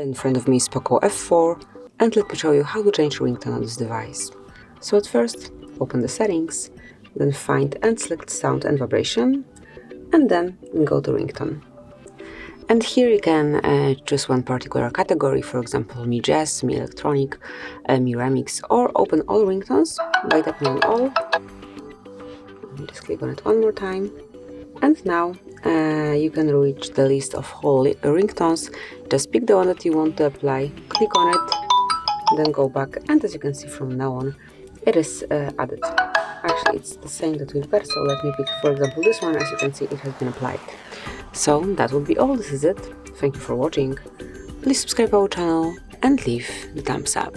In front of me is POCO F4, and let me show you how to change ringtone on this device. So at first, open the settings, then find and select sound and vibration, and then go to ringtone. And here you can choose one particular category, for example, Mi Jazz, Mi Electronic, Mi Remix, or open all ringtones by tapping on all. Just click on it one more time. And now you can reach the list of whole ringtones. Just pick the one that you want to apply, click on it, then go back, and as you can see from now on, it is added. Actually, it's the same that we've got, so let me pick, for example, this one. As you can see, it has been applied. So that would be all. This is it. Thank you for watching. Please subscribe our channel and leave the thumbs up.